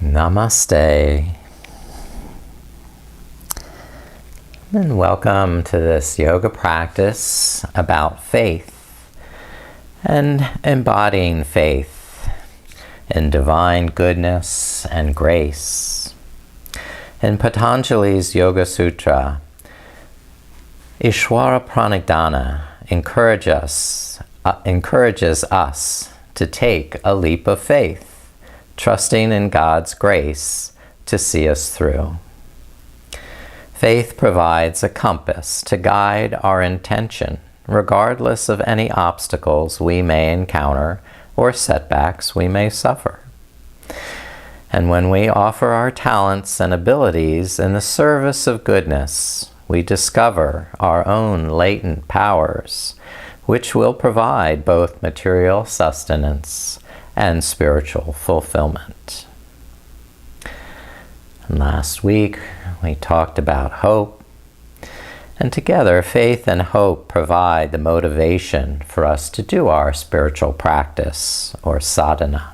Namaste. And welcome to this yoga practice about faith and embodying faith in divine goodness and grace. In Patanjali's Yoga Sutra, Ishvara Pranidhana encourages us to take a leap of faith, trusting in God's grace to see us through. Faith provides a compass to guide our intention, regardless of any obstacles we may encounter or setbacks we may suffer. And when we offer our talents and abilities in the service of goodness, we discover our own latent powers, which will provide both material sustenance and spiritual fulfillment. And last week, we talked about hope, and together faith and hope provide the motivation for us to do our spiritual practice, or sadhana.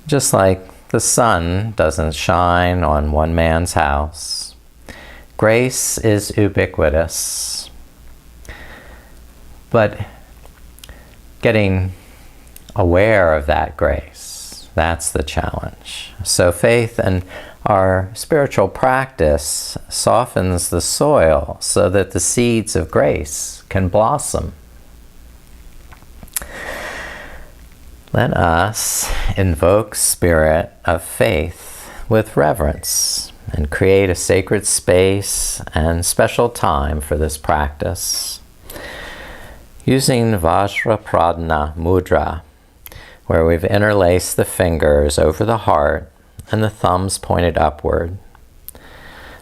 Just like the sun doesn't shine on one man's house, grace is ubiquitous, but getting aware of that grace, that's the challenge. So faith and our spiritual practice softens the soil so that the seeds of grace can blossom. Let us invoke spirit of faith with reverence and create a sacred space and special time for this practice. Using Ishvara Pranidhana mudra, where we've interlaced the fingers over the heart and the thumbs pointed upward.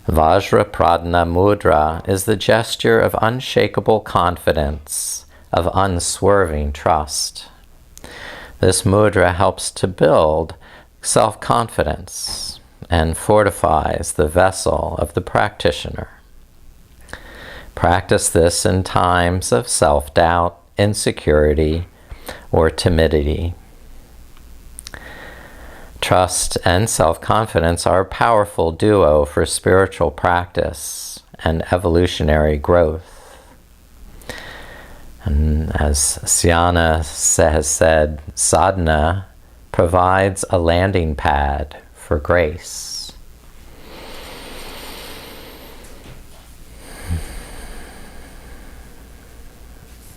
Ishvara Pranidhana mudra is the gesture of unshakable confidence, of unswerving trust. This mudra helps to build self-confidence and fortifies the vessel of the practitioner. Practice this in times of self-doubt, insecurity, or timidity. Trust and self-confidence are a powerful duo for spiritual practice and evolutionary growth. And as Siana has said, sadhana provides a landing pad for grace.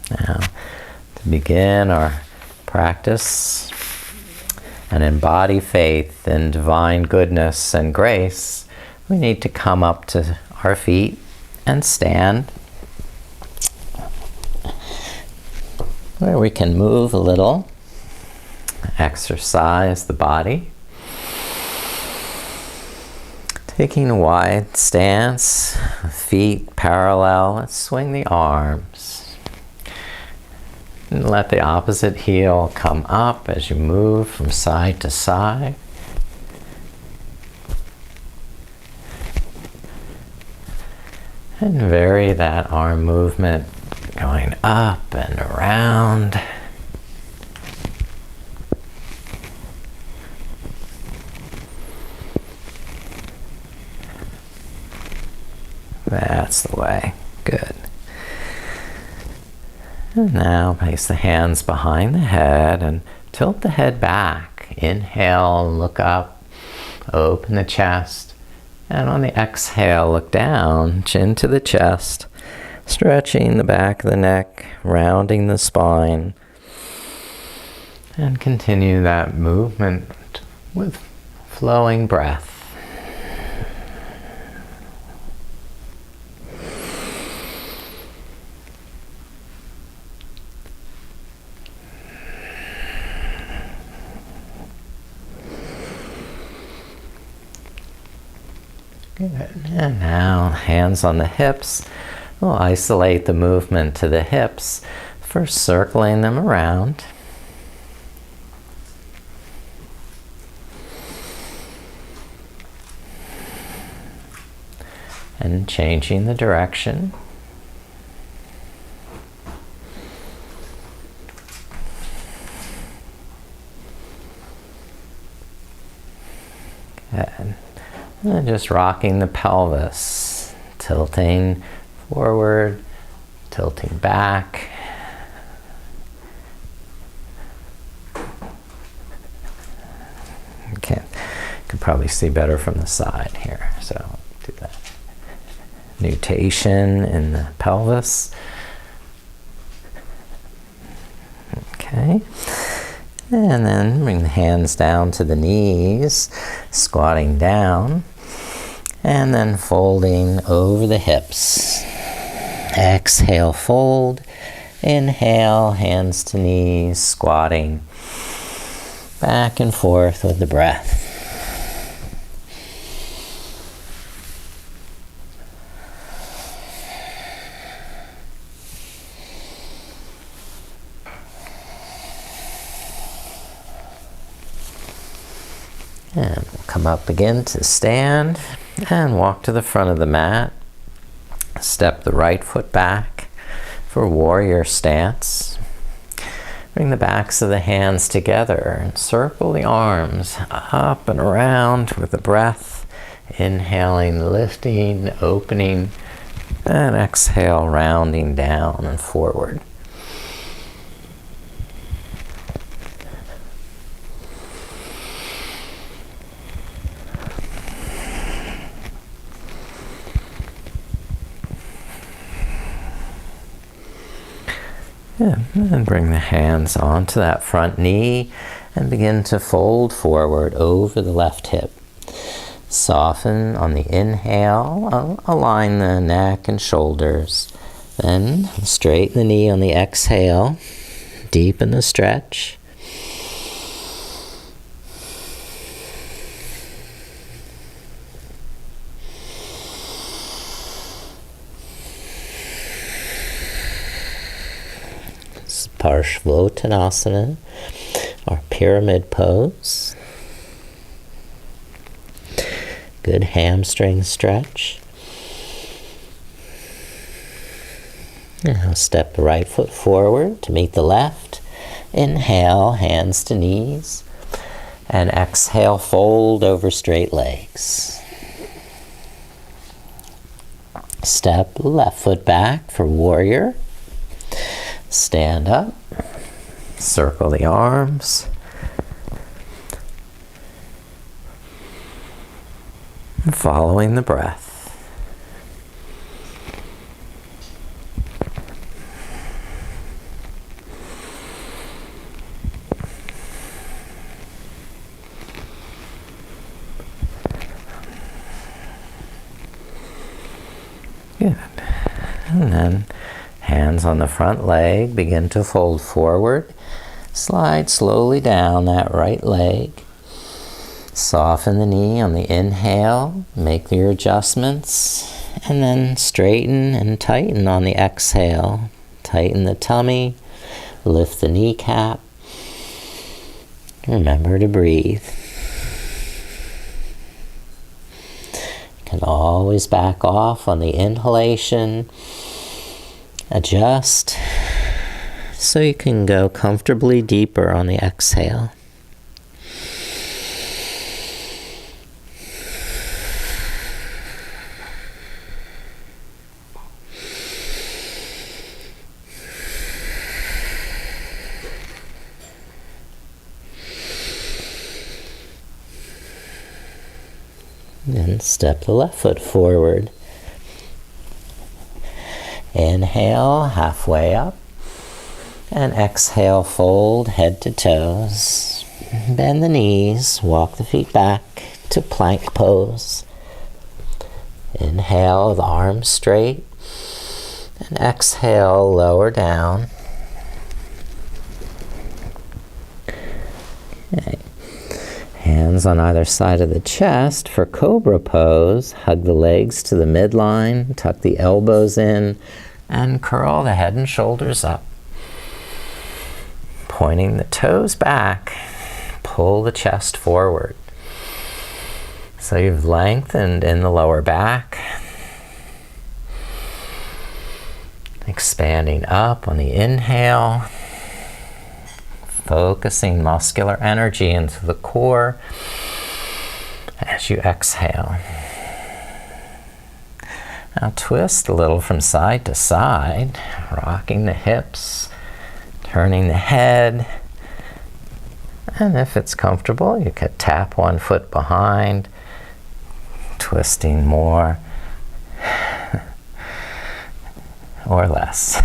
Now, to begin our practice and embody faith in divine goodness and grace, we need to come up to our feet and stand, where we can move a little, exercise the body. Taking a wide stance, feet parallel, let's swing the arms. And let the opposite heel come up as you move from side to side. And vary that arm movement, going up and around. That's the way. Good. And now place the hands behind the head and tilt the head back. Inhale, look up, open the chest. And on the exhale, look down, chin to the chest, stretching the back of the neck, rounding the spine. And continue that movement with flowing breath. Good. And now, hands on the hips. We'll isolate the movement to the hips, first circling them around. And changing the direction. And just rocking the pelvis, tilting forward, tilting back. Okay, you can probably see better from the side here, so do that. Nutation in the pelvis. Okay. And then bring the hands down to the knees, squatting down, and then folding over the hips. Exhale, fold. Inhale, hands to knees, squatting back and forth with the breath. And we'll come up again to stand and walk to the front of the mat. Step the right foot back for warrior stance. Bring the backs of the hands together and circle the arms up and around with the breath. Inhaling, lifting, opening, and exhale, rounding down and forward. Yeah, and bring the hands onto that front knee and begin to fold forward over the left hip. Soften on the inhale, align the neck and shoulders. Then straighten the knee on the exhale, deepen the stretch. Parshvottanasana, or pyramid pose. Good hamstring stretch. Now step the right foot forward to meet the left. Inhale, hands to knees. And exhale, fold over straight legs. Step the left foot back for warrior. Stand up, circle the arms, and following the breath. Good. And then hands on the front leg, begin to fold forward. Slide slowly down that right leg. Soften the knee on the inhale, make your adjustments, and then straighten and tighten on the exhale. Tighten the tummy, lift the kneecap. Remember to breathe. You can always back off on the inhalation. Adjust so you can go comfortably deeper on the exhale. Then step the left foot forward. Inhale, halfway up, and exhale, fold head to toes. Bend the knees, walk the feet back to plank pose. Inhale, the arms straight, and exhale, lower down. Okay. Hands on either side of the chest for cobra pose. Hug the legs to the midline, tuck the elbows in, and curl the head and shoulders up. Pointing the toes back, pull the chest forward. So you've lengthened in the lower back. Expanding up on the inhale. Focusing muscular energy into the core. as you exhale. Now twist a little from side to side, rocking the hips, turning the head. And if it's comfortable, you could tap one foot behind, twisting more or less.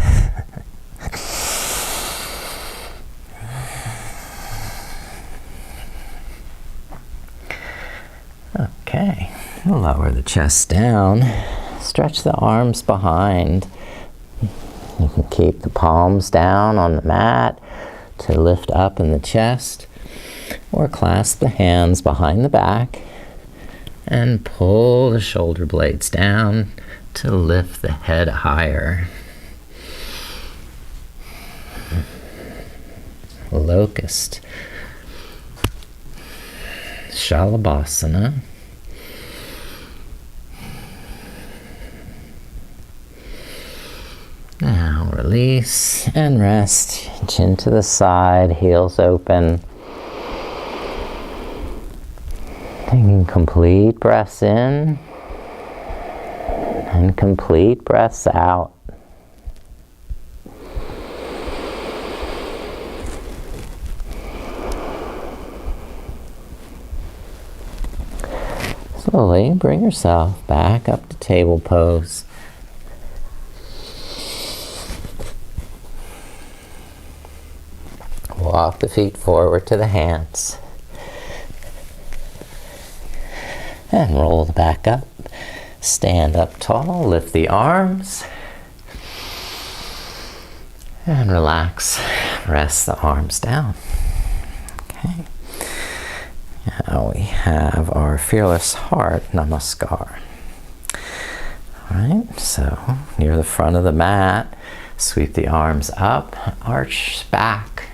Okay, lower the chest down, stretch the arms behind. You can keep the palms down on the mat to lift up in the chest, or clasp the hands behind the back and pull the shoulder blades down to lift the head higher. Locust. Shalabhasana. Now release and rest. Chin to the side, heels open. Taking complete breaths in and complete breaths out. Slowly bring yourself back up to table pose. Walk the feet forward to the hands. And roll the back up. Stand up tall, lift the arms. And relax. Rest the arms down. Okay. Now we have our Fearless Heart Namaskar. Alright, so near the front of the mat, sweep the arms up, arch back,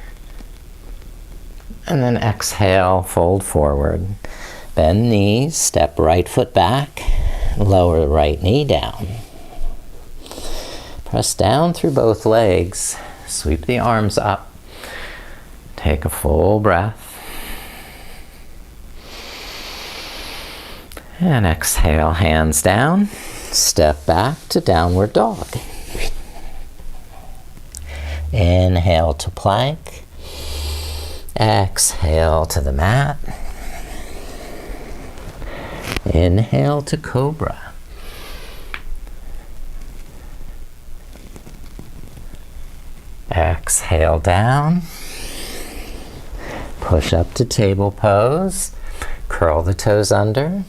and then exhale, fold forward. Bend knees, step right foot back, lower the right knee down. Press down through both legs, sweep the arms up, take a full breath. And exhale, hands down, step back to downward dog. Inhale to plank, exhale to the mat. Inhale to cobra. Exhale down. Push up to table pose. Curl the toes under.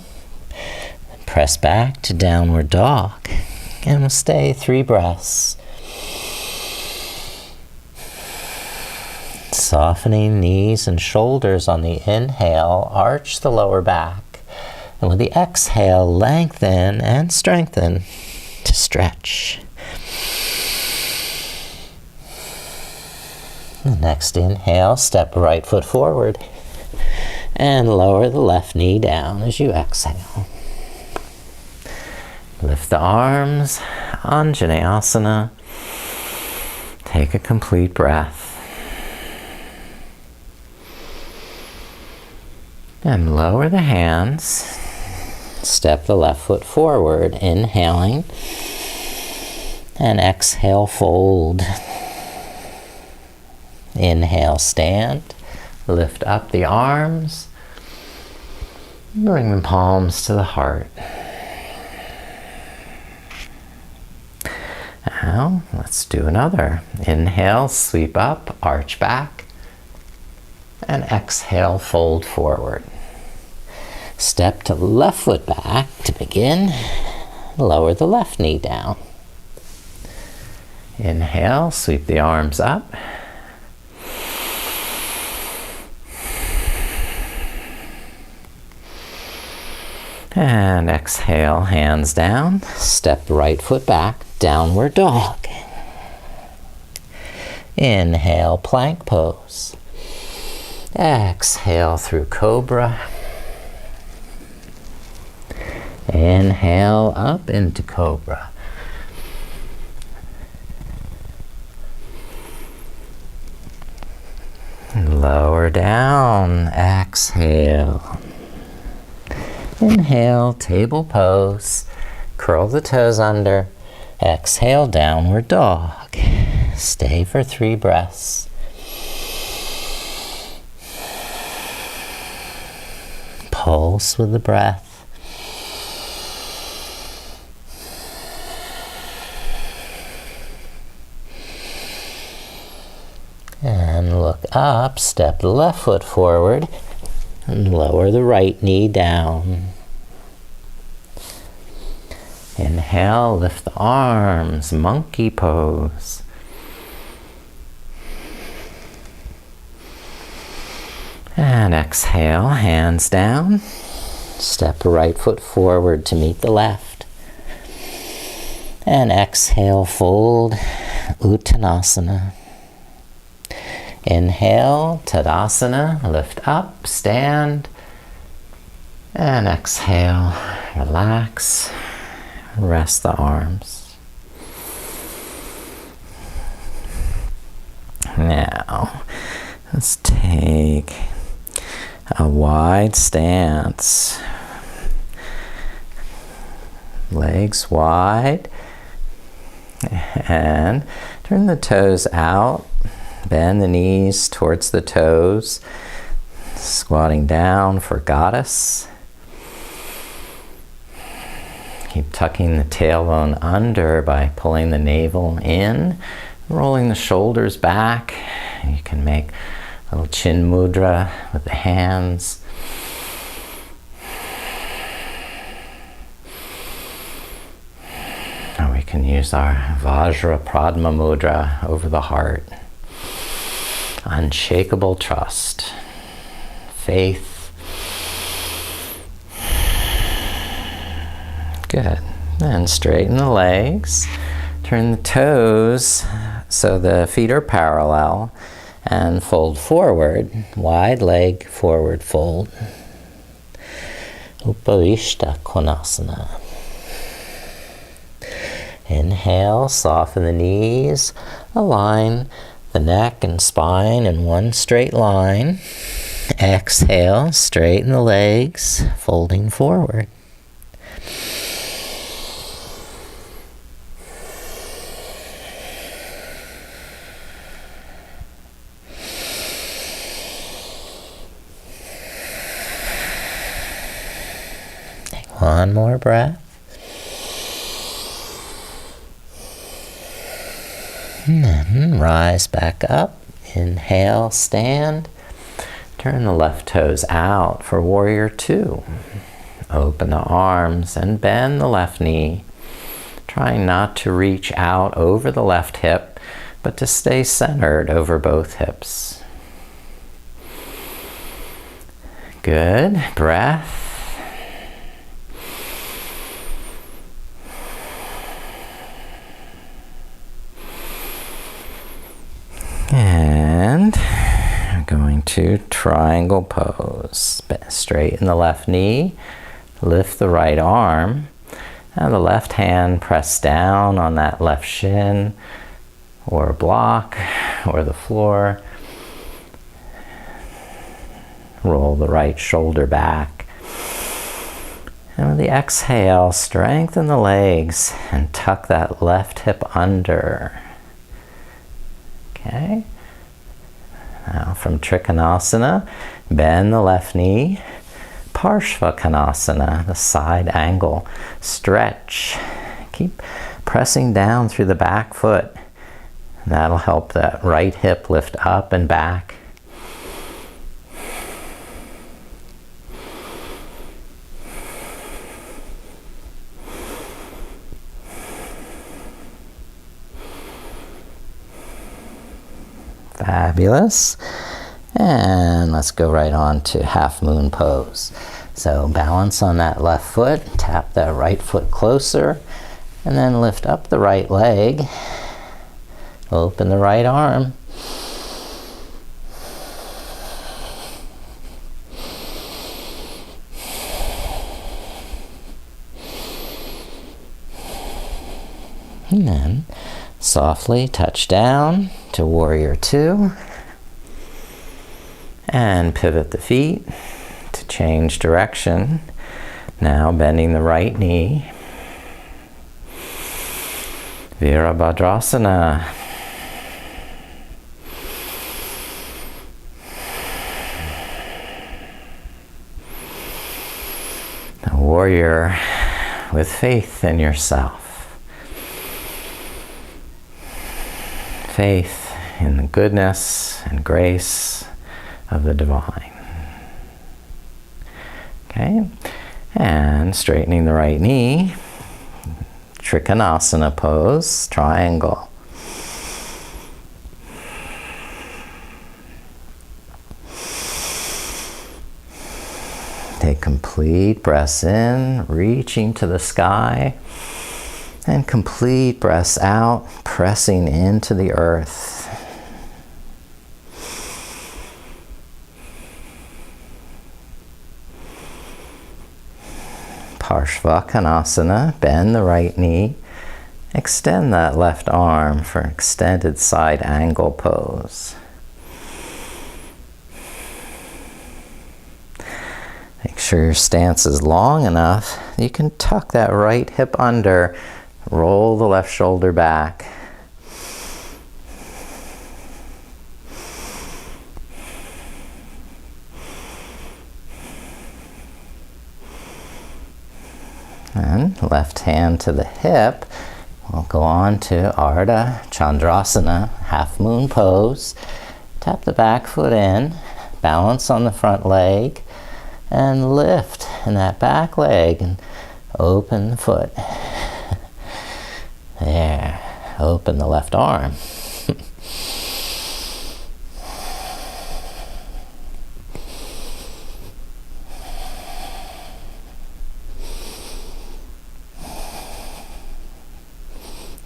Press back to downward dog. And we'll stay 3 breaths. Softening knees and shoulders on the inhale, arch the lower back. And with the exhale, lengthen and strengthen to stretch. The next inhale, step right foot forward and lower the left knee down as you exhale. Lift the arms, Anjaneyasana. Take a complete breath. And lower the hands. Step the left foot forward, inhaling. And exhale, fold. Inhale, stand. Lift up the arms. Bring the palms to the heart. Now, let's do another. Inhale, sweep up, arch back. And exhale, fold forward. Step to left foot back to begin. Lower the left knee down. Inhale, sweep the arms up. And exhale, hands down. Step the right foot back, downward dog. Inhale, plank pose. Exhale through cobra. Inhale up into cobra. Lower down, exhale. Inhale, table pose. Curl the toes under. Exhale, downward dog. Stay for 3 breaths. Pulse with the breath. And look up, step the left foot forward, and lower the right knee down. Inhale, lift the arms, monkey pose. And exhale, hands down. Step the right foot forward to meet the left. And exhale, fold, Uttanasana. Inhale, Tadasana, lift up, stand. And exhale, relax, rest the arms. Now, let's take a wide stance. Legs wide. And turn the toes out. Bend the knees towards the toes. Squatting down for goddess. Keep tucking the tailbone under by pulling the navel in. Rolling the shoulders back. You can make a little chin mudra with the hands. Or we can use our Vajra Pradma mudra over the heart. Unshakable trust. Faith. Good. And straighten the legs. Turn the toes so the feet are parallel. And fold forward, wide leg forward fold. Upavishta Konasana. Inhale, soften the knees, align the neck and spine in one straight line. Exhale, straighten the legs, folding forward. One more breath. And then rise back up. Inhale, stand. Turn the left toes out for warrior 2. Open the arms and bend the left knee. Trying not to reach out over the left hip, but to stay centered over both hips. Good. Breath. And we're going to triangle pose. Straighten the left knee, lift the right arm, and the left hand press down on that left shin or block or the floor. Roll the right shoulder back. And with the exhale, strengthen the legs and tuck that left hip under. Okay. Now from Trikonasana, bend the left knee. Parshvakonasana, the side angle. Stretch. Keep pressing down through the back foot. That'll help that right hip lift up and back. Fabulous. And let's go right on to half moon pose. So balance on that left foot, tap that right foot closer, and then lift up the right leg. Open the right arm. And then softly touch down to warrior 2. And pivot the feet to change direction. Now bending the right knee. Virabhadrasana. A warrior with faith in yourself. Faith in the goodness and grace of the divine. Okay, and straightening the right knee. Trikonasana pose, triangle. Take complete breaths in, reaching to the sky, and complete breaths out, pressing into the earth. Parshvakonasana, bend the right knee, extend that left arm for extended side angle pose. Make sure your stance is long enough. You can tuck that right hip under, roll the left shoulder back. And left hand to the hip. We'll go on to Ardha Chandrasana, half moon pose. Tap the back foot in, balance on the front leg, and lift in that back leg and open the foot. There, open the left arm.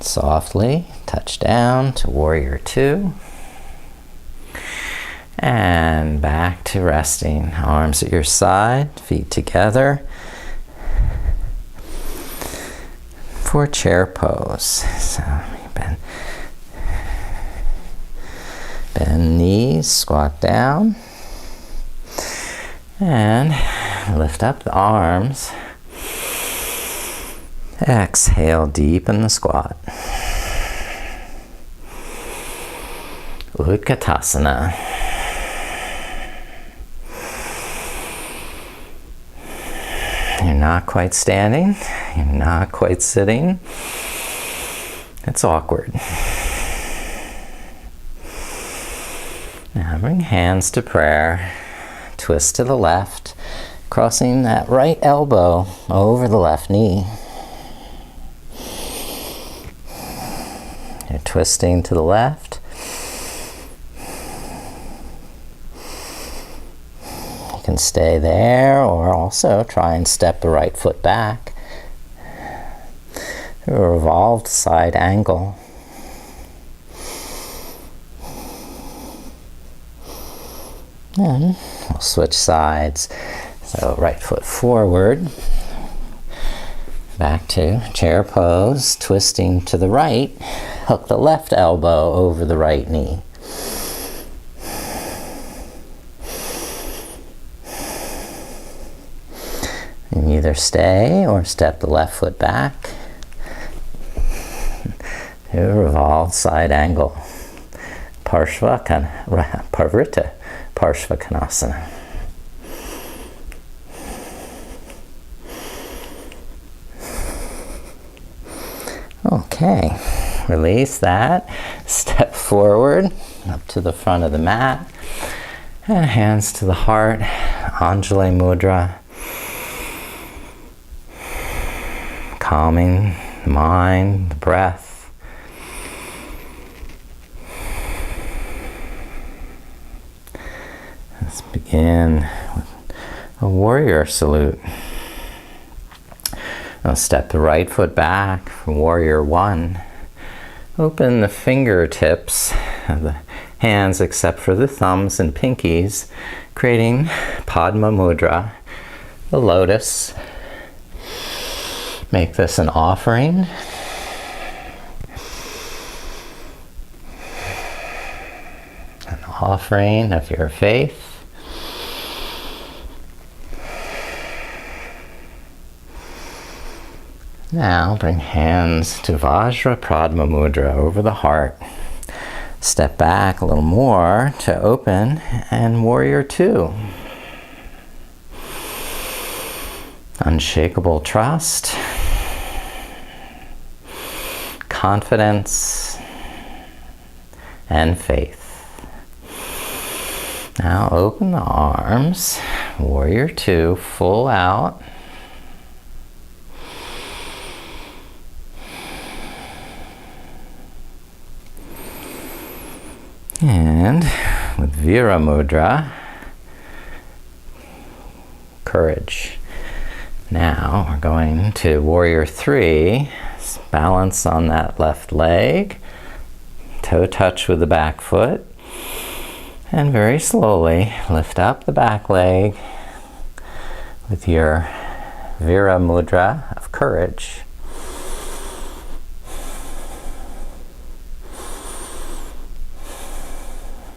Softly touch down to warrior two. And back to resting. Arms at your side, feet together. For chair pose. So bend knees, squat down. And lift up the arms. Exhale, deepen the squat. Utkatasana. You're not quite standing. You're not quite sitting. It's awkward. Now bring hands to prayer. Twist to the left, crossing that right elbow over the left knee. You're twisting to the left. You can stay there or also try and step the right foot back. A revolved side angle. And we'll switch sides. So right foot forward. Back to chair pose, twisting to the right. Hook the left elbow over the right knee. And either stay or step the left foot back. To a revolved side angle. Parvrita Parshvakonasana. Okay, release that. Step forward up to the front of the mat. And hands to the heart. Anjali Mudra. Calming the mind, the breath. Let's begin with a warrior salute. Now step the right foot back for warrior one. Open the fingertips of the hands except for the thumbs and pinkies, creating Padma Mudra, the lotus. Make this an offering. An offering of your faith. Now bring hands to Vajra Pradma Mudra over the heart. Step back a little more to open and Warrior Two. Unshakable trust, confidence, and faith. Now open the arms, Warrior Two, full out. And with Vira Mudra, courage. Now we're going to Warrior Three, balance on that left leg, toe touch with the back foot, and very slowly lift up the back leg with your Vira Mudra of courage.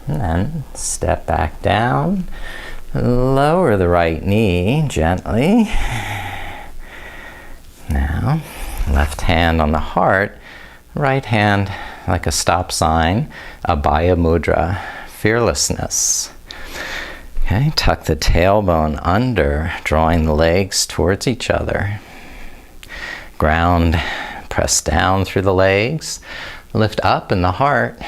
And then step back down, lower the right knee gently. Now, left hand on the heart, right hand like a stop sign, Abhaya Mudra, fearlessness. Okay, tuck the tailbone under, drawing the legs towards each other. Ground, press down through the legs, lift up in the heart.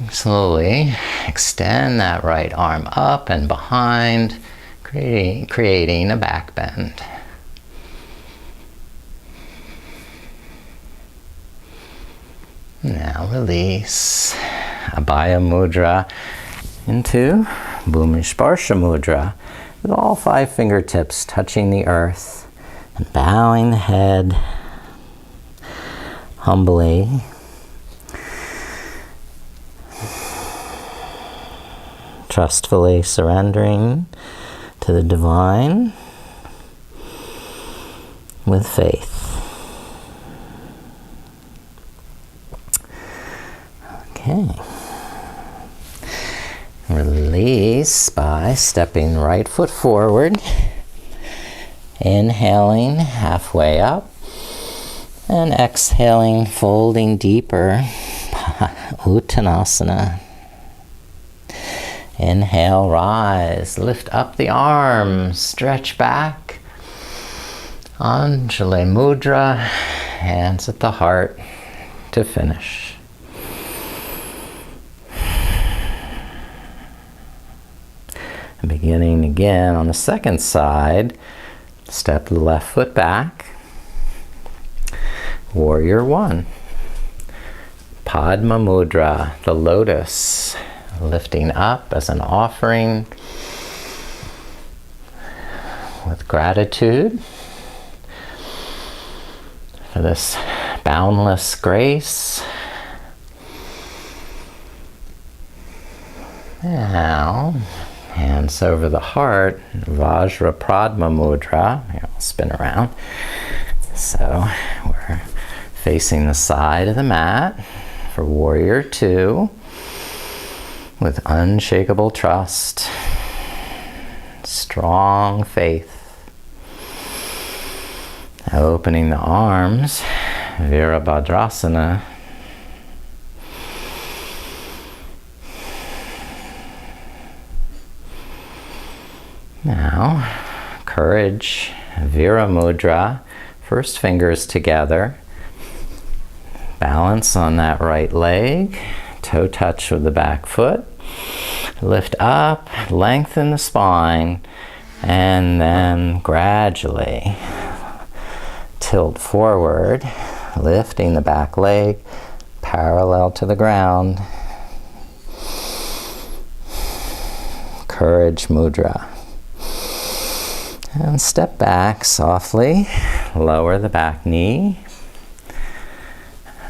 Slowly extend that right arm up and behind, creating a back bend. Now release Abhaya Mudra into Bhumisparsha Mudra with all 5 fingertips touching the earth and bowing the head humbly. Trustfully surrendering to the divine with faith. Okay. Release by stepping right foot forward, inhaling halfway up, and exhaling, folding deeper, Uttanasana. Inhale, rise, lift up the arms, stretch back. Anjali Mudra, hands at the heart to finish. And beginning again on the second side, step the left foot back. Warrior One. Padma Mudra, the lotus. Lifting up as an offering with gratitude for this boundless grace. Now, hands over the heart, Vajra Pradma Mudra. Here, I'll spin around. So we're facing the side of the mat for Warrior Two. With unshakable trust, strong faith. Opening the arms, Virabhadrasana. Now, courage, Vira Mudra, first fingers together. Balance on that right leg, toe touch with the back foot. Lift up, lengthen the spine, and then gradually tilt forward, lifting the back leg parallel to the ground. Courage Mudra. And step back softly, lower the back knee.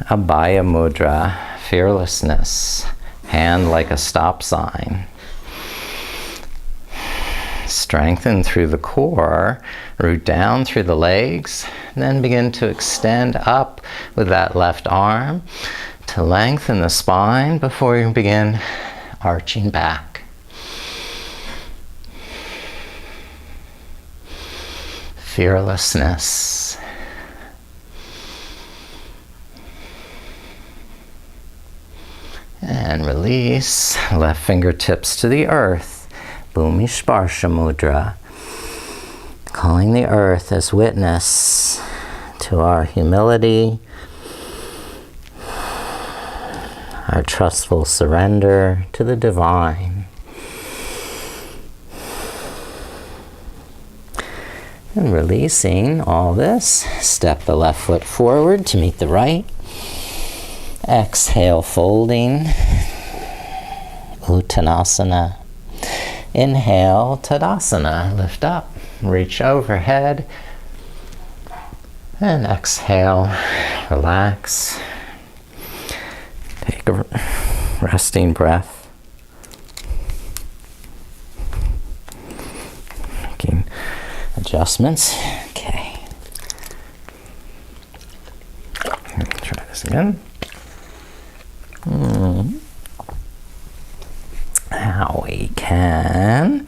Abhaya Mudra, fearlessness. Hand like a stop sign. Strengthen through the core, root down through the legs, and then begin to extend up with that left arm to lengthen the spine before you begin arching back. fearlessness. And release, left fingertips to the earth, Bhumi Sparsha Mudra, calling the earth as witness to our humility, our trustful surrender to the divine. And releasing all this, step the left foot forward to meet the right. Exhale, folding, Uttanasana. Inhale, Tadasana, lift up, reach overhead. And exhale, relax. Take a resting breath. Making adjustments. Okay. Try this again. Now we can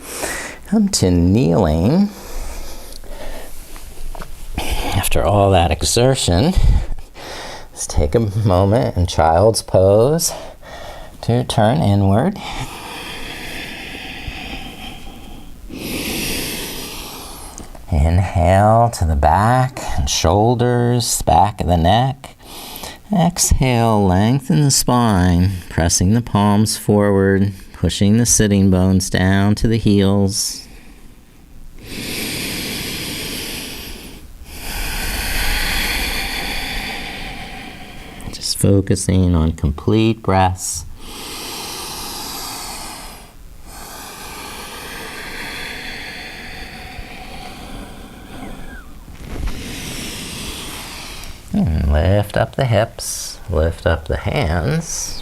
come to kneeling. After all that exertion, let's take a moment in child's pose to turn inward. Inhale to the back and shoulders, back of the neck. Exhale, lengthen the spine, pressing the palms forward, pushing the sitting bones down to the heels. Just focusing on complete breaths. And lift up the hips, lift up the hands,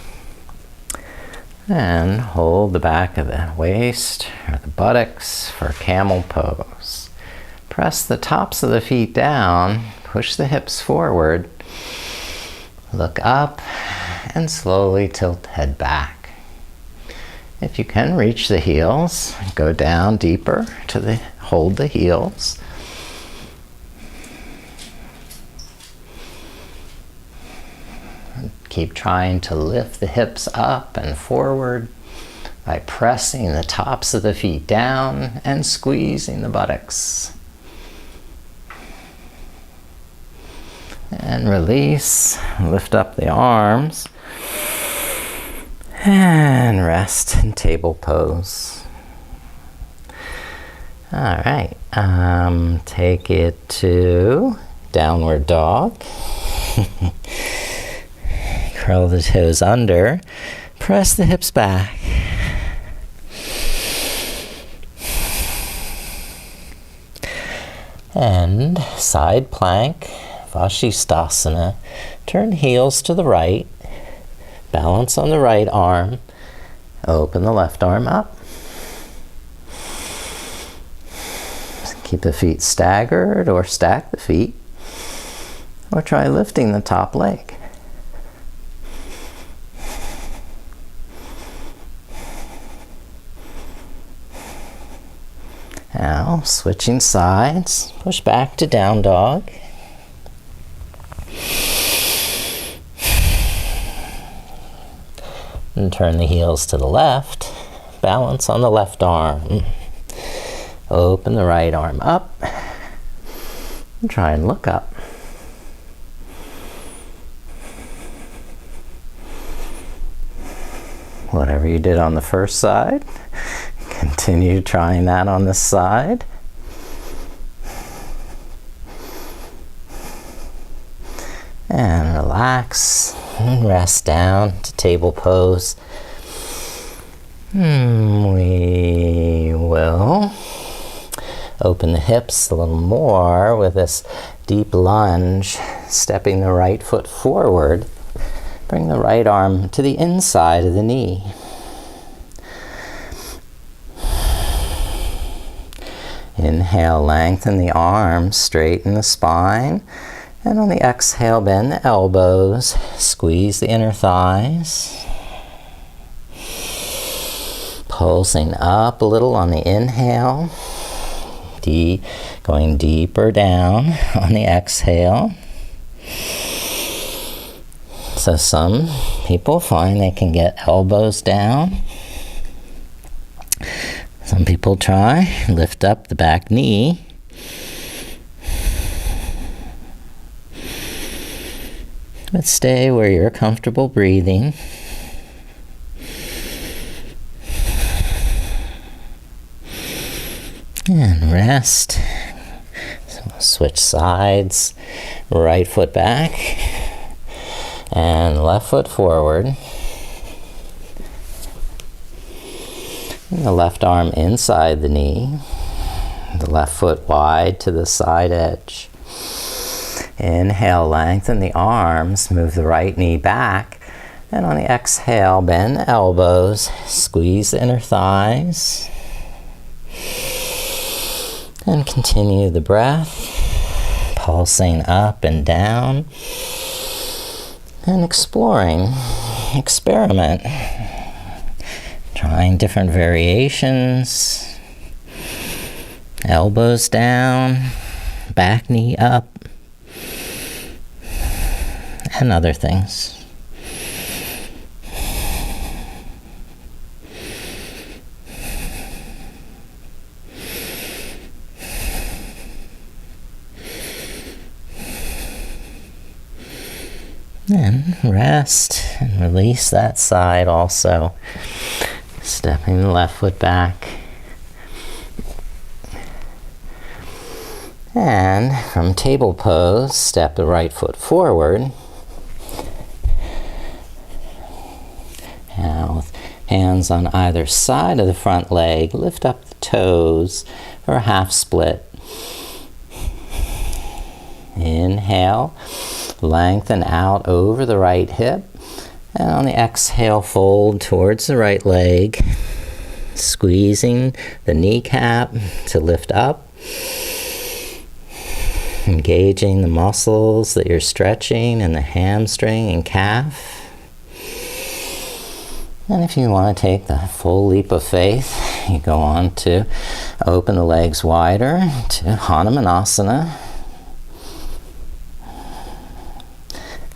and hold the back of the waist or the buttocks for camel pose. Press the tops of the feet down, push the hips forward, look up, and slowly tilt the head back. If you can reach the heels, go down deeper to hold the heels. Keep trying to lift the hips up and forward by pressing the tops of the feet down and squeezing the buttocks. And release, lift up the arms, and rest in table pose. All right, take it to downward dog. Curl the toes under, press the hips back. And side plank, Vashisthasana. Turn heels to the right, balance on the right arm, open the left arm up. Keep the feet staggered or stack the feet, or try lifting the top leg. Now, switching sides, push back to down dog. And turn the heels to the left, balance on the left arm. Open the right arm up, and try and look up. Whatever you did on the first side, continue trying that on this side. And relax and rest down to table pose. We will open the hips a little more with this deep lunge, stepping the right foot forward. Bring the right arm to the inside of the knee. Inhale, lengthen the arms, straighten the spine. And on the exhale, bend the elbows, squeeze the inner thighs. Pulsing up a little on the inhale. Going deeper down on the exhale. So some people find they can get elbows down. Some people try, lift up the back knee. But stay where you're comfortable breathing. And rest. So we'll switch sides. Right foot back. And left foot forward. And the left arm inside the knee. The left foot wide to the side edge. Inhale, lengthen the arms. Move the right knee back. And on the exhale, bend the elbows. Squeeze the inner thighs. And continue the breath, pulsing up and down, and exploring, experiment, trying different variations, elbows down, back knee up, and other things. And rest and release that side also. Stepping the left foot back. And from table pose, step the right foot forward. Now with hands on either side of the front leg, lift up the toes for a half split. Inhale. Lengthen out over the right hip. And on the exhale, fold towards the right leg. Squeezing the kneecap to lift up. Engaging the muscles that you're stretching in the hamstring and calf. And if you want to take the full leap of faith, you go on to open the legs wider to Hanumanasana.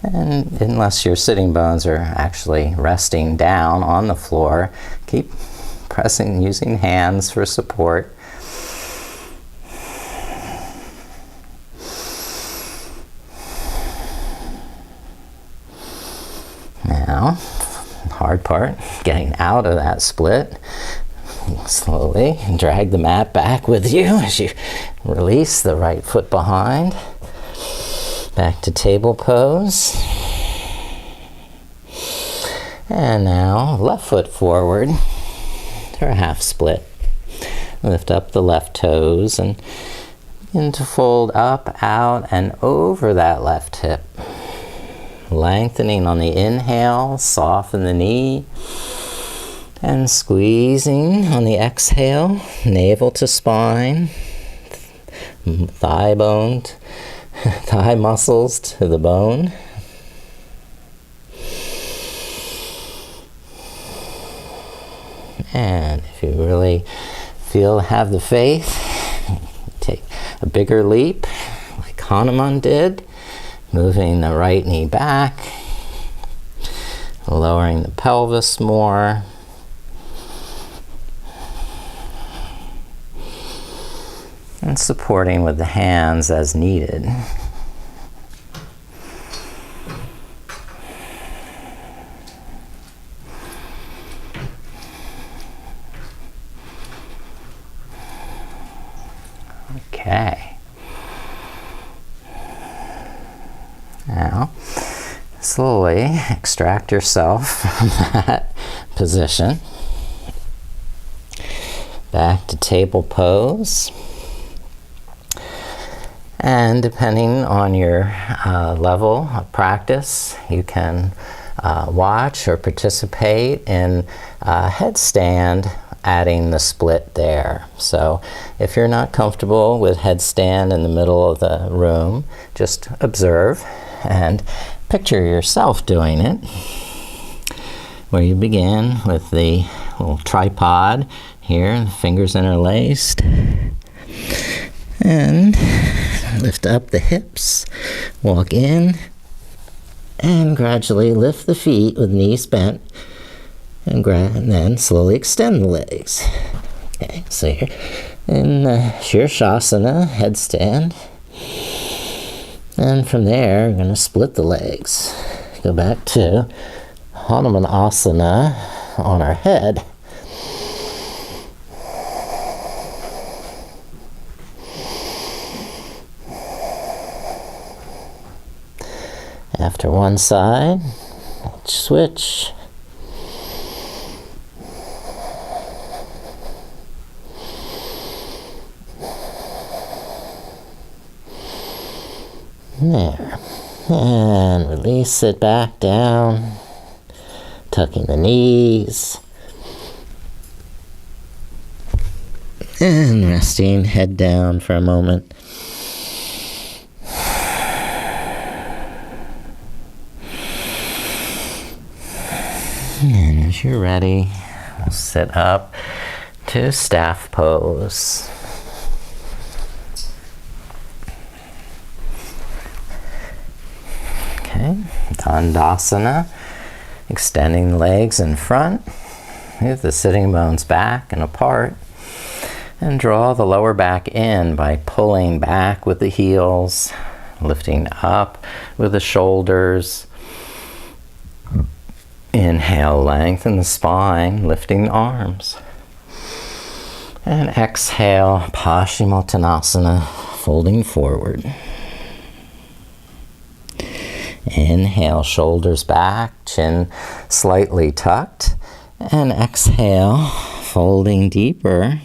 And unless your sitting bones are actually resting down on the floor, keep pressing, using hands for support. Now, hard part, getting out of that split. Slowly drag the mat back with you as you release the right foot behind. Back to table pose. And now left foot forward for a half split. Lift up the left toes and begin to fold up, out, and over that left hip. Lengthening on the inhale, soften the knee. And squeezing on the exhale, navel to spine, thigh bone, thigh muscles to the bone. And if you really have the faith, take a bigger leap like Hanuman did, moving the right knee back, lowering the pelvis more. And supporting with the hands as needed. Okay. Now, slowly extract yourself from that position. Back to table pose. And depending on your level of practice, you can watch or participate in headstand, adding the split there. So if you're not comfortable with headstand in the middle of the room, just observe and picture yourself doing it. Where you begin with the little tripod here, the fingers interlaced. And lift up the hips, walk in, and gradually lift the feet with knees bent, and then slowly extend the legs. Okay, so you're in Shirshasana, headstand. And from there, you're going to split the legs. Go back to Hanumanasana on our head. After one side, switch. There. And release it back down, tucking the knees. And resting, head down for a moment. And as you're ready, we'll sit up to staff pose. Okay, Dandasana, extending the legs in front, move the sitting bones back and apart, and draw the lower back in by pulling back with the heels, lifting up with the shoulders. Inhale, lengthen the spine, lifting the arms. And exhale, Paschimottanasana, folding forward. Inhale, shoulders back, chin slightly tucked. And exhale, folding deeper,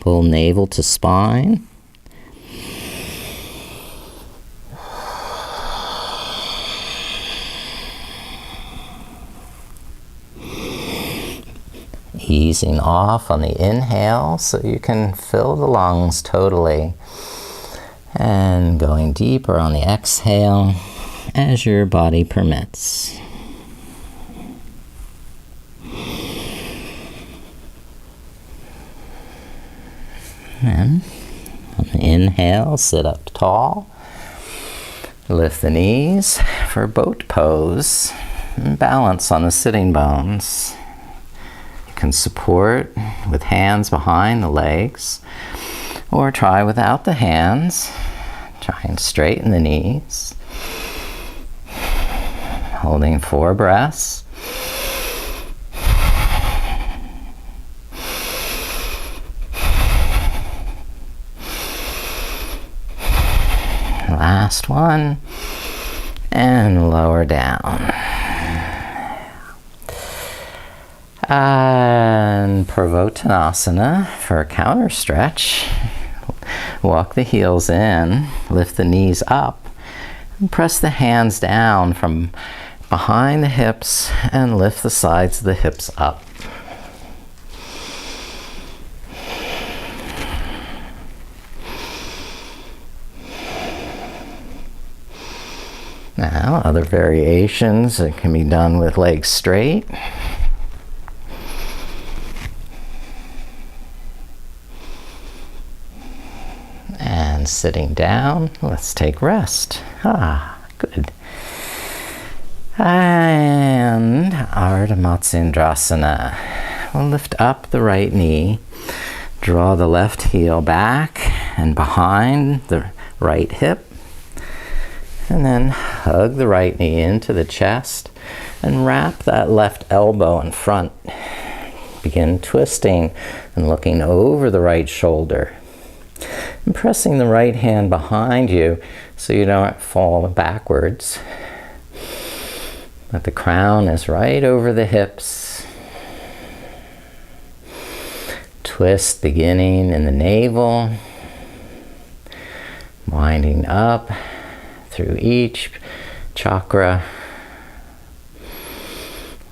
pull navel to spine. Easing off on the inhale so you can fill the lungs totally. And going deeper on the exhale as your body permits. And on the inhale, sit up tall. Lift the knees for boat pose. And balance on the sitting bones. Can support with hands behind the legs, or try without the hands. Try and straighten the knees. Holding 4 breaths. Last one, and lower down. And Purvottanasana for a counter stretch. Walk the heels in, lift the knees up, and press the hands down from behind the hips and lift the sides of the hips up. Now, other variations, it can be done with legs straight. And sitting down, let's take rest. Good. And Ardha Matsyendrasana. We'll lift up the right knee, draw the left heel back and behind the right hip, and then hug the right knee into the chest and wrap that left elbow in front. Begin twisting and looking over the right shoulder. And pressing the right hand behind you so you don't fall backwards. But the crown is right over the hips. Twist beginning in the navel, winding up through each chakra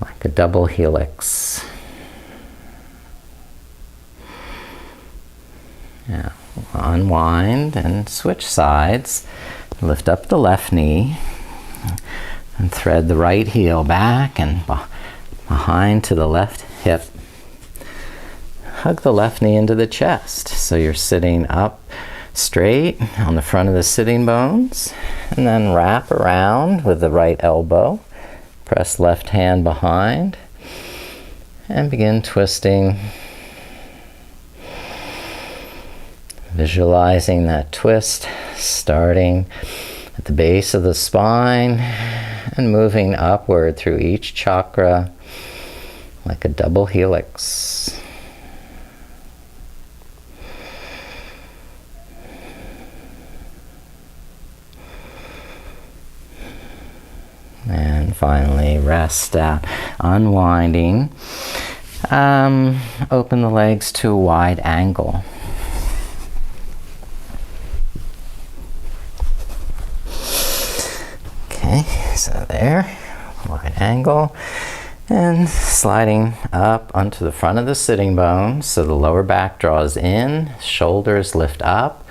like a double helix. Now, unwind and switch sides. Lift up the left knee and thread the right heel back and behind to the left hip. Hug the left knee into the chest so you're sitting up straight on the front of the sitting bones, and then wrap around with the right elbow. Press left hand behind and begin twisting. Visualizing that twist starting at the base of the spine and moving upward through each chakra like a double helix. And finally, rest out, unwinding. Open the legs to a wide angle. Okay, so there, wide angle. And sliding up onto the front of the sitting bones, so the lower back draws in, shoulders lift up.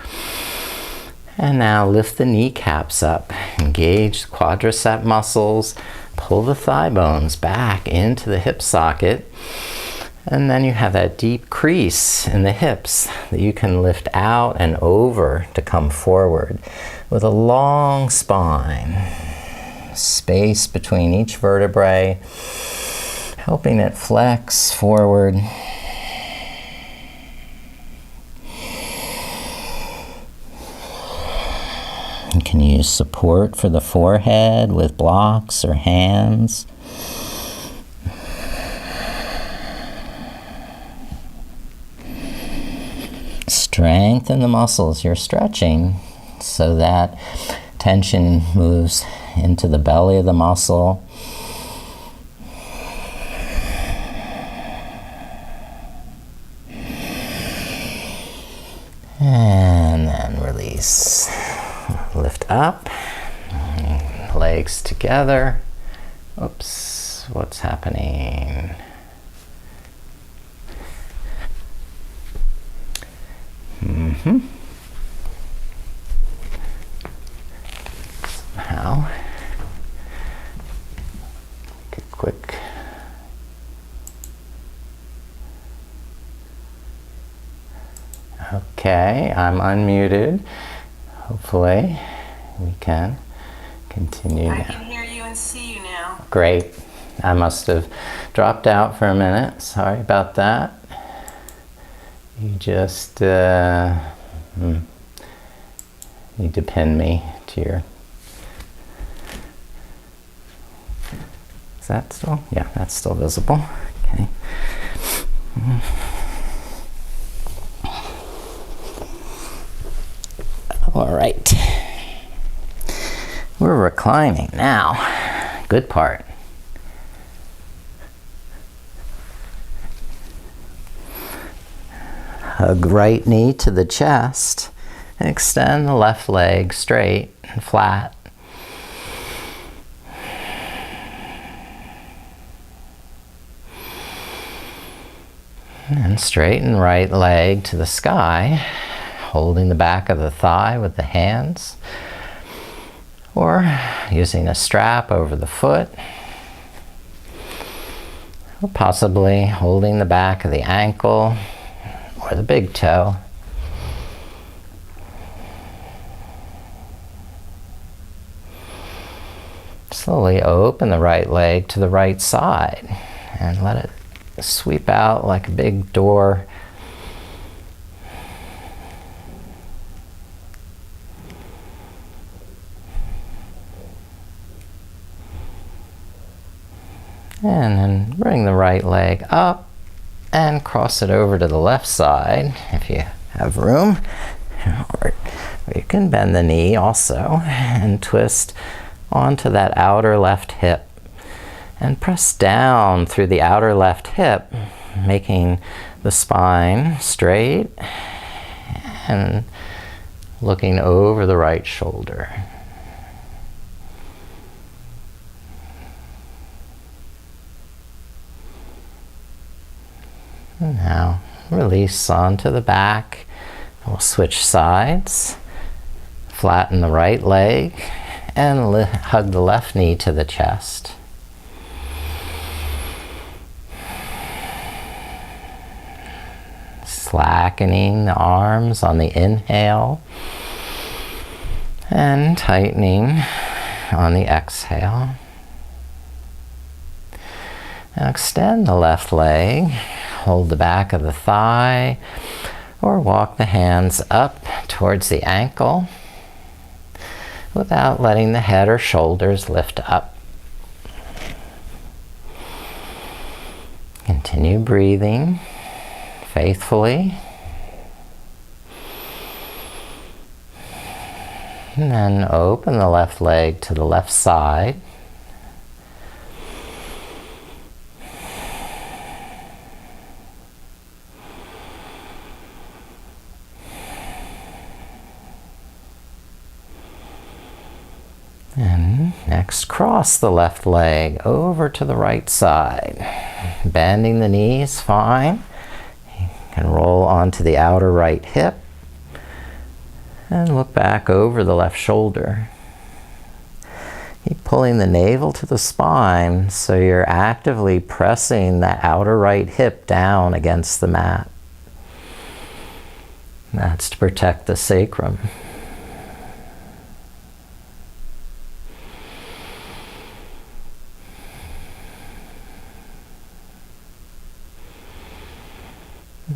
And now lift the kneecaps up, engage the quadricep muscles, pull the thigh bones back into the hip socket, and then you have that deep crease in the hips that you can lift out and over to come forward with a long spine. Space between each vertebrae, helping it flex forward. You can use support for the forehead with blocks or hands. Strengthen the muscles you're stretching so that tension moves into the belly of the muscle. And then release. Lift up, legs together. Oops, what's happening? Somehow. Take a quick. Okay, I'm unmuted. Hopefully we can continue now. I can hear you and see you now. Great. I must have dropped out for a minute. Sorry about that. You just need to pin me to your... Is that still? Yeah, that's still visible. Okay. All right. We're reclining now. Good part. Hug right knee to the chest and extend the left leg straight and flat. And straighten right leg to the sky, holding the back of the thigh with the hands, or using a strap over the foot, or possibly holding the back of the ankle or the big toe. Slowly open the right leg to the right side and let it sweep out like a big door. And then bring the right leg up and cross it over to the left side if you have room. Or you can bend the knee also and twist onto that outer left hip. And press down through the outer left hip, making the spine straight and looking over the right shoulder. And now release onto the back. We'll switch sides. Flatten the right leg and hug the left knee to the chest. Slack slackening the arms on the inhale and tightening on the exhale. Now extend the left leg, hold the back of the thigh, or walk the hands up towards the ankle without letting the head or shoulders lift up. Continue breathing faithfully. And then open the left leg to the left side. And next, cross the left leg over to the right side. Bending the knees, fine. You can roll onto the outer right hip and look back over the left shoulder. Keep pulling the navel to the spine so you're actively pressing that outer right hip down against the mat. That's to protect the sacrum.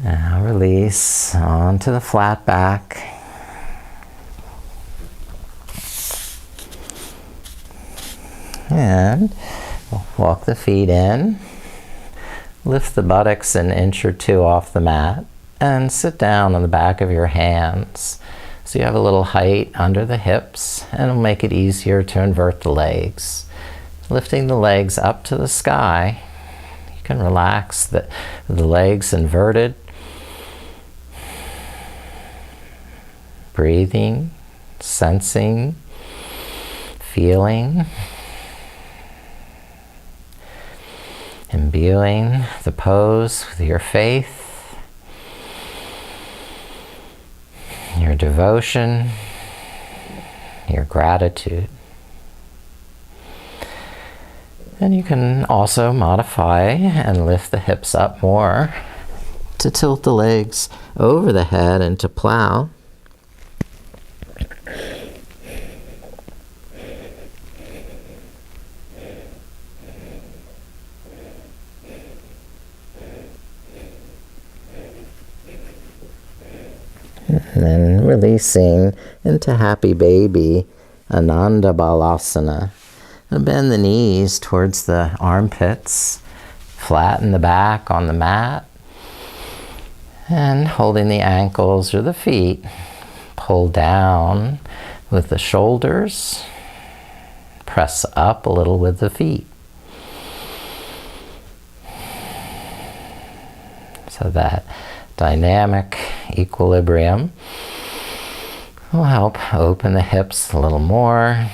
Now release onto the flat back. And walk the feet in. Lift the buttocks an inch or two off the mat and sit down on the back of your hands. So you have a little height under the hips, and it'll make it easier to invert the legs. Lifting the legs up to the sky. You can relax the legs inverted. Breathing, sensing, feeling, imbuing the pose with your faith, your devotion, your gratitude. And you can also modify and lift the hips up more to tilt the legs over the head and to plow. And then releasing into Happy Baby, Ananda Balasana. And bend the knees towards the armpits, flatten the back on the mat, and holding the ankles or the feet, pull down with the shoulders, press up a little with the feet. So that dynamic equilibrium will help open the hips a little more.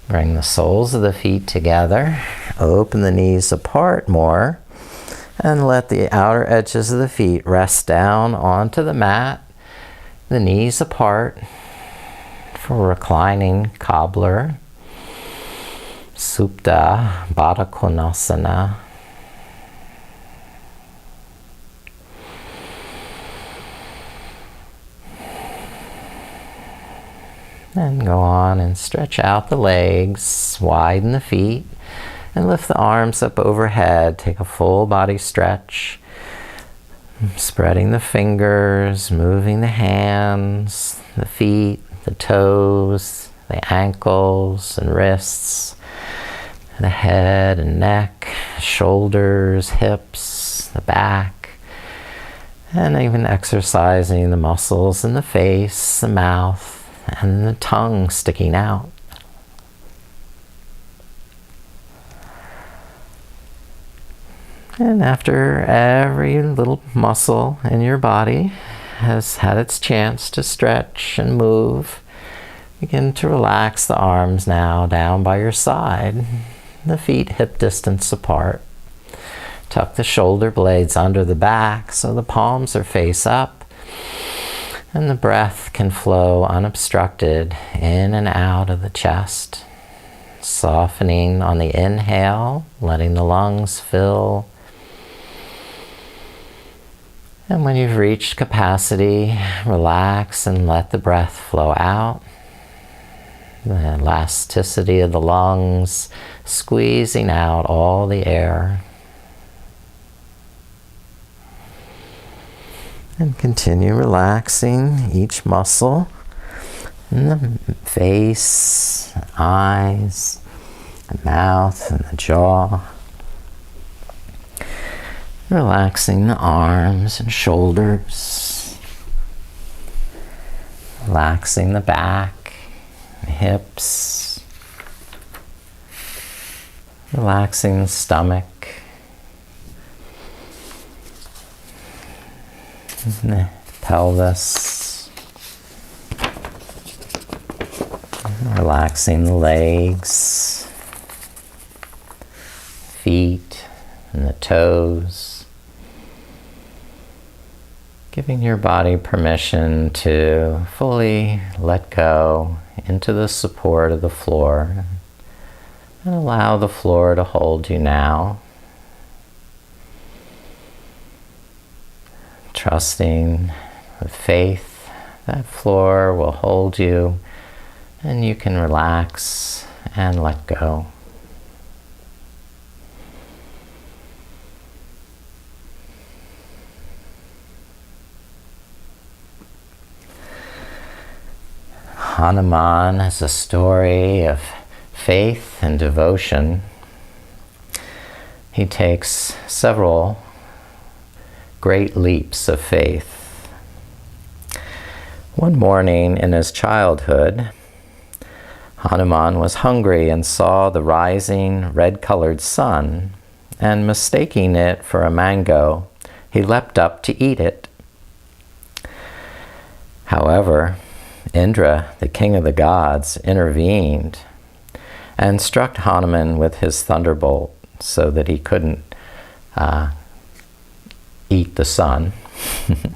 Bring the soles of the feet together, open the knees apart more, and let the outer edges of the feet rest down onto the mat, the knees apart for reclining cobbler, Supta Baddha Konasana. And go on and stretch out the legs, widen the feet, and lift the arms up overhead. Take a full body stretch, spreading the fingers, moving the hands, the feet, the toes, the ankles and wrists, the head and neck, shoulders, hips, the back, and even exercising the muscles in the face, the mouth, and the tongue sticking out. And after every little muscle in your body has had its chance to stretch and move, begin to relax the arms now down by your side, the feet hip distance apart. Tuck the shoulder blades under the back so the palms are face up. And the breath can flow unobstructed in and out of the chest, softening on the inhale, letting the lungs fill, And when you've reached capacity, relax and let the breath flow out. The elasticity of the lungs, squeezing out all the air. And continue relaxing each muscle in the face, eyes, the mouth, and the jaw. Relaxing the arms and shoulders. Relaxing the back, the hips. Relaxing the stomach. And the pelvis. Relaxing the legs, feet, and the toes. Giving your body permission to fully let go into the support of the floor and allow the floor to hold you now. Trusting with faith that floor will hold you and you can relax and let go. Hanuman is a story of faith and devotion. He takes several great leaps of faith. One morning in his childhood, Hanuman was hungry and saw the rising red-colored sun, and mistaking it for a mango, he leapt up to eat it. However, Indra, the king of the gods, intervened and struck Hanuman with his thunderbolt so that he couldn't eat the sun.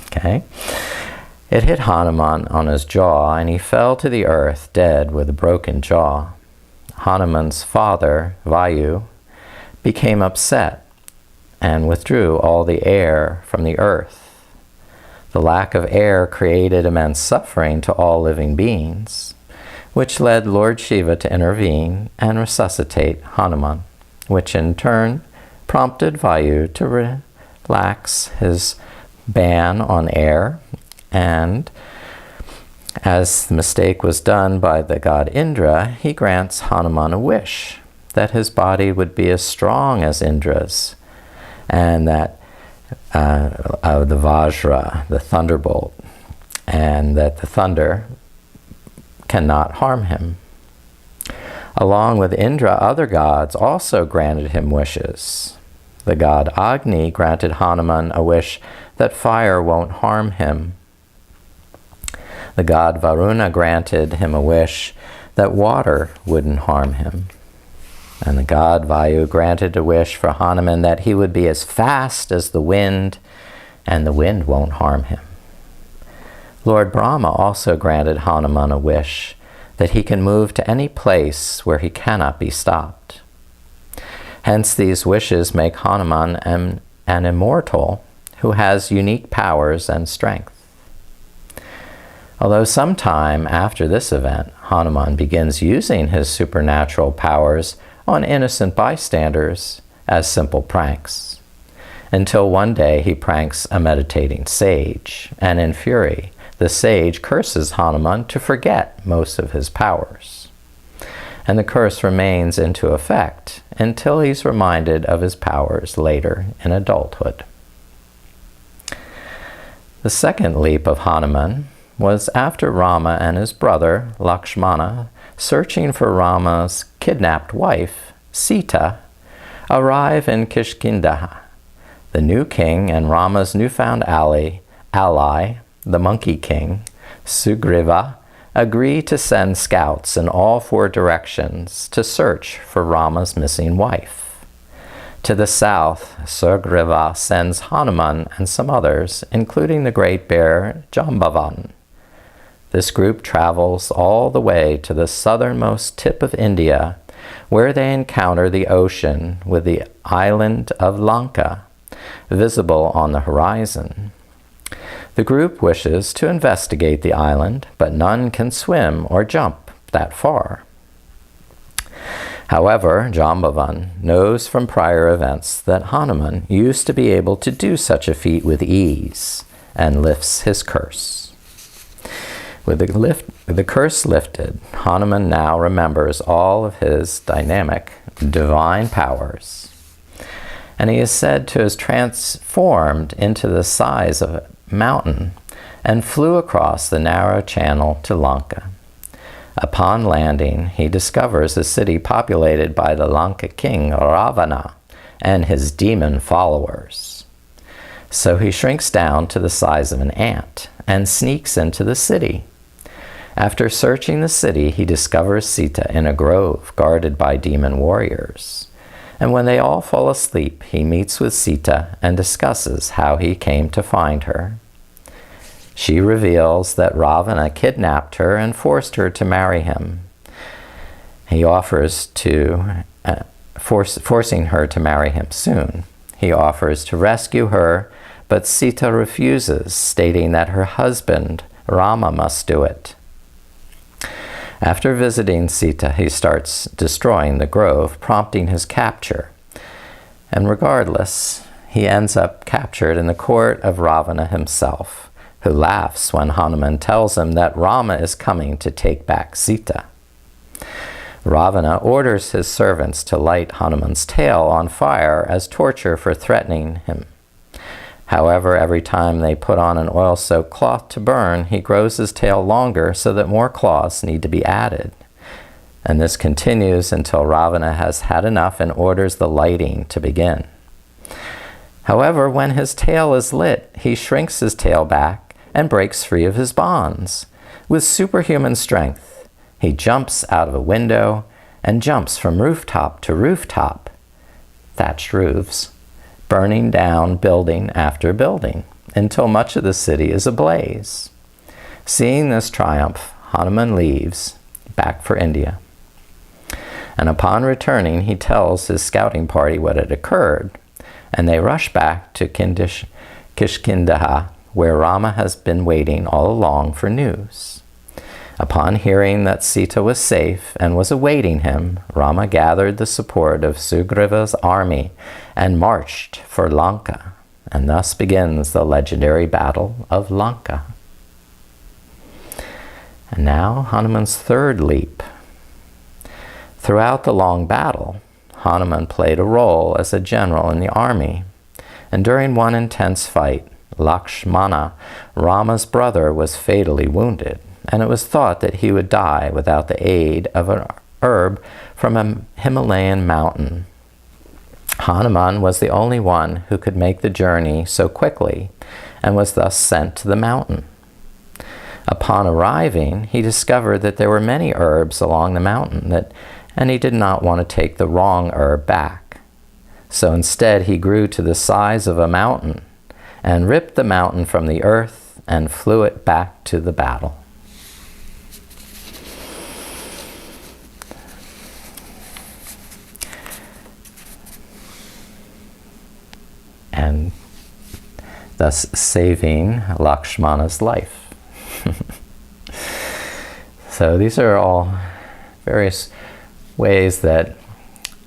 Okay? It hit Hanuman on his jaw, and he fell to the earth dead with a broken jaw. Hanuman's father, Vayu, became upset and withdrew all the air from the earth. The lack of air created immense suffering to all living beings, which led Lord Shiva to intervene and resuscitate Hanuman, which in turn prompted Vayu to relax his ban on air, and as the mistake was done by the god Indra, he grants Hanuman a wish that his body would be as strong as Indra's, and that the Vajra, the thunderbolt, and that the thunder cannot harm him. Along with Indra, other gods also granted him wishes. The god Agni granted Hanuman a wish that fire won't harm him. The god Varuna granted him a wish that water wouldn't harm him. And the god Vayu granted a wish for Hanuman that he would be as fast as the wind, and the wind won't harm him. Lord Brahma also granted Hanuman a wish that he can move to any place where he cannot be stopped. Hence these wishes make Hanuman an immortal who has unique powers and strength. Although sometime after this event, Hanuman begins using his supernatural powers on innocent bystanders as simple pranks, until one day he pranks a meditating sage, and in fury, the sage curses Hanuman to forget most of his powers. And the curse remains into effect until he's reminded of his powers later in adulthood. The second leap of Hanuman was after Rama and his brother, Lakshmana, searching for Rama's kidnapped wife, Sita, arrive in Kishkinda. The new king and Rama's newfound ally, the monkey king, Sugriva, agree to send scouts in all four directions to search for Rama's missing wife. To the south, Sugriva sends Hanuman and some others, including the great bear Jambavan. This group travels all the way to the southernmost tip of India, where they encounter the ocean with the island of Lanka visible on the horizon. The group wishes to investigate the island, but none can swim or jump that far. However, Jambavan knows from prior events that Hanuman used to be able to do such a feat with ease, and lifts his curse. With the curse lifted, Hanuman now remembers all of his dynamic, divine powers, and he is said to have transformed into the size of a mountain and flew across the narrow channel to Lanka. Upon landing, he discovers a city populated by the Lanka king Ravana and his demon followers. So he shrinks down to the size of an ant and sneaks into the city. After searching the city, he discovers Sita in a grove guarded by demon warriors. And when they all fall asleep, he meets with Sita and discusses how he came to find her. She reveals that Ravana kidnapped her and forced her to marry him. He offers to, forcing her to marry him soon. He offers to rescue her, but Sita refuses, stating that her husband, Rama, must do it. After visiting Sita, he starts destroying the grove, prompting his capture. And regardless, he ends up captured in the court of Ravana himself, who laughs when Hanuman tells him that Rama is coming to take back Sita. Ravana orders his servants to light Hanuman's tail on fire as torture for threatening him. However, every time they put on an oil-soaked cloth to burn, he grows his tail longer so that more cloths need to be added. And this continues until Ravana has had enough and orders the lighting to begin. However, when his tail is lit, he shrinks his tail back and breaks free of his bonds. With superhuman strength, he jumps out of a window and jumps from rooftop to rooftop, thatched roofs, burning down building after building, until much of the city is ablaze. Seeing this triumph, Hanuman leaves, back for India. And upon returning, he tells his scouting party what had occurred, and they rush back to Kishkindaha, where Rama has been waiting all along for news. Upon hearing that Sita was safe and was awaiting him, Rama gathered the support of Sugriva's army and marched for Lanka, and thus begins the legendary battle of Lanka. And now Hanuman's third leap. Throughout the long battle, Hanuman played a role as a general in the army, and during one intense fight, Lakshmana, Rama's brother, was fatally wounded, and it was thought that he would die without the aid of an herb from a Himalayan mountain. Hanuman was the only one who could make the journey so quickly, and was thus sent to the mountain. Upon arriving, he discovered that there were many herbs along the mountain, and he did not want to take the wrong herb back. So instead he grew to the size of a mountain, and ripped the mountain from the earth and flew it back to the battle. And thus saving Lakshmana's life. So these are all various ways that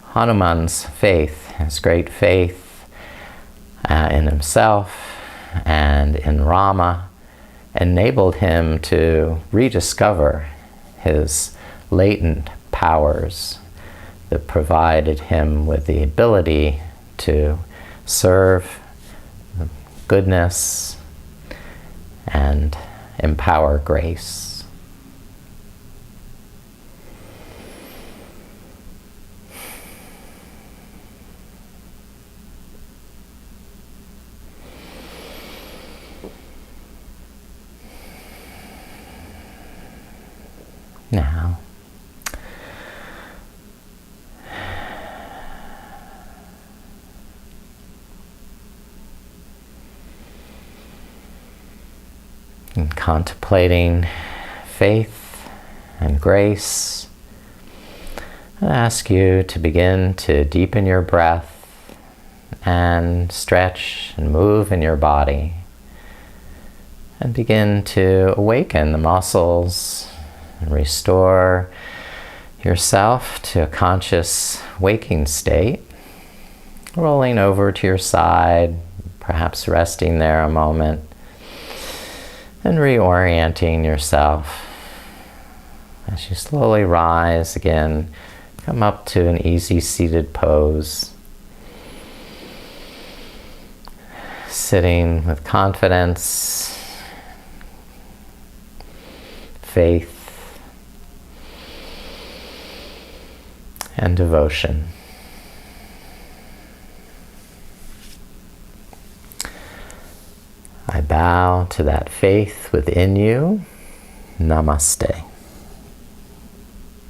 Hanuman's faith, his great faith in himself and in Rama, enabled him to rediscover his latent powers that provided him with the ability to serve goodness and empower grace. Now, in contemplating faith and grace, I ask you to begin to deepen your breath and stretch and move in your body, And begin to awaken the muscles and restore yourself to a conscious waking state. Rolling over to your side, perhaps resting there a moment, and reorienting yourself. As you slowly rise again, come up to an easy seated pose. Sitting with confidence, faith, and devotion. I bow to that faith within you. Namaste.